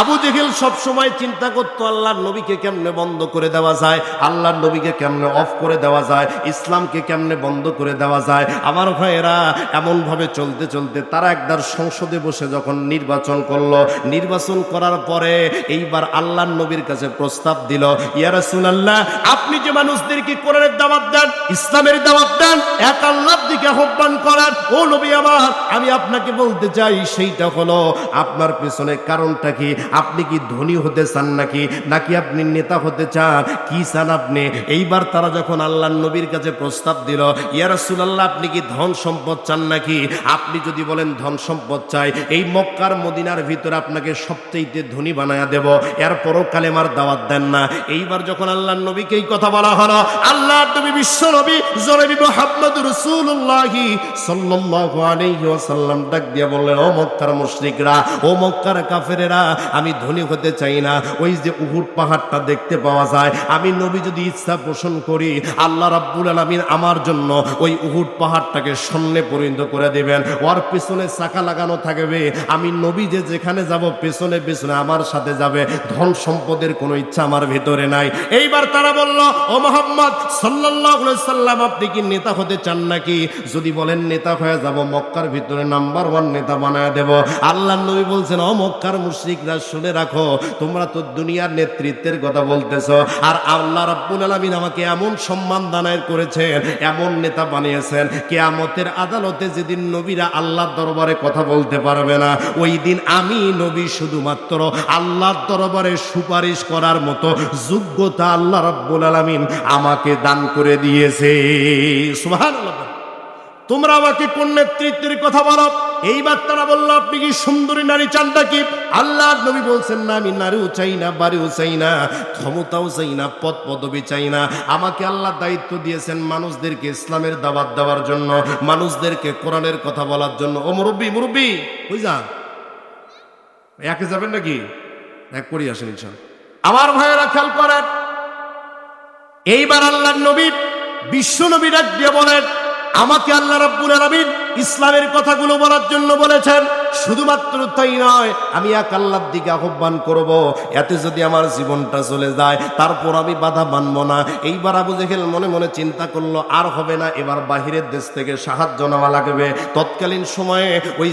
আবু জেহেল সব সময় চিন্তা করতো আল্লাহর নবীকে কেমনে বন্ধ করে দেওয়া যায়, আল্লাহর নবীকে কেমনে অফ করে দেওয়া যায়, ইসলামকে কেমনে বন্ধ করে দেওয়া যায়। আমার ভাইয়েরা, এমন ভাবে চলতে চলতে তারা একবার সংসদে বসে যখন নির্বাচন করলো, নির্বাচন করার পরে এইবার আল্লাহর নবীর কাছে প্রস্তাব দিল, ইয়া রাসূলুল্লাহ, আপনি যে মানুষদেরকে কোরআনের দাওয়াত দেন, ইসলামের দাওয়াত দেন, এক আল্লাহর দিকে আহ্বান করেন, ও নবী আমার, আমি আপনাকে বলতে চাই সেইটা হলো আপনার পেছনে কারণটা কি? আপনি কি ধনী হতে চান নাকি আপনি নেতা হতে চান? কি চান আপনি? এইবার তারা যখন আল্লাহর নবীর কাছে প্রস্তাব দিল, ইয়া রাসূলুল্লাহ, আপনি কি ধন সম্পদ চান নাকি? আপনি যদি বলেন ধন সম্পদ চাই, এই মক্কার মদিনার ভিতরে আপনাকে সবচেয়ে ধনী বানায়া দেব, এরপরও কালেমার দাওয়াত দেন না। এইবার যখন আল্লাহর নবীকে এই কথা বলা হলো, আল্লাহর নবী বিশ্ব নবী জনাবে মুহাম্মদুর রাসূলুল্লাহ সাল্লাল্লাহু আলাইহি ওয়াসাল্লাম ডাক দিয়ে বললেন, ও মক্কার মুশরিকরা, ও মক্কার কাফেরেরা, আমি ধনী হতে চাই না। ওই যে উহুদ পাহাড়টা দেখতে পাওয়া যায়, আমি নবী যদি ইচ্ছা পোষণ করি, আল্লাহ রাব্বুল আলামিন আমার জন্য ওই উহুদ পাহাড়টাকে স্বর্ণে পরিণত করে দিবেন, ওর পেছনে চাকা লাগানো থাকবে, আমি নবী যে যেখানে যাব পেছনে পেছনে আমার সাথে যাবে। ধন সম্পদের কোনো ইচ্ছা আমার ভিতরে নাই। এইবার তারা বলল, ও মুহাম্মদ সাল্লাল্লাহু আলাইহি সাল্লাম, আপনি কি নেতা হতে চান নাকি? যদি বলেন নেতা হয়ে যাব, মক্কার ভিতরে নাম্বার 1 নেতা বানায় দেব। আল্লাহর নবী বলছেন, ও মক্কার মুশরিকরা, শুনে রাখো, তোমরা তো দুনিয়ার নেতৃত্বের কথা বলতেছো, আর আল্লাহ রাব্বুল আলামিন আমাকে এমন সম্মান দানায় করেছেন, এমন নেতা বানিয়েছেন, কিয়ামতের আদালতে যেদিন নবীরা আল্লাহর দরবারে কথা বলতে পারবে না, ওই দিন আমি নবী শুধুমাত্র আল্লাহর দরবারে সুপারিশ করার মতো যোগ্যতা আল্লাহ রাব্বুল আলামিন আমাকে দান করে দিয়েছে। সুবহানাল্লাহ। তোমরা আমাকে কোন নেতৃত্বের কথা বলো? এইবার তারা বলল, আপনি কি সুন্দরী নারী চান নাকি? আল্লাহর নবী বলছেন, না, আমি নারীও চাই না, বাড়িও চাই না, ক্ষমতাও চাই না, পদ পদবি চাই না। আমাকে আল্লাহ দায়িত্ব দিয়েছেন মানুষদেরকে ইসলামের দাওয়াত দেওয়ার জন্য, মানুষদেরকে কোরআনের কথা বলার জন্য। ও মুরব্বী ওই যান, একে যাবেন নাকি? এক করি আসেন ইনশাআল্লাহ। আমার ভাইয়েরা খেয়াল করেন, এইবার আল্লাহর নবী বিশ্ব নবী ডাক দিয়ে বলেন, আমাকে আল্লাহ রাব্বুল আলামিন ইসলামের কথাগুলো বলার জন্য বলেছেন। শুধুমাত্র তাই নয়, আমি এক আল্লাহর দিকে আহ্বান করব, এতে যদি আমার জীবনটা চলে যায় তারপর আমি বাধা মানব না। এইবার আবু জেহেল মনে মনে চিন্তা করলো, আর হবে না, এবার বাহিরের দেশ থেকে সাহায্য নেওয়া লাগবে। তৎকালীন সময়ে ওই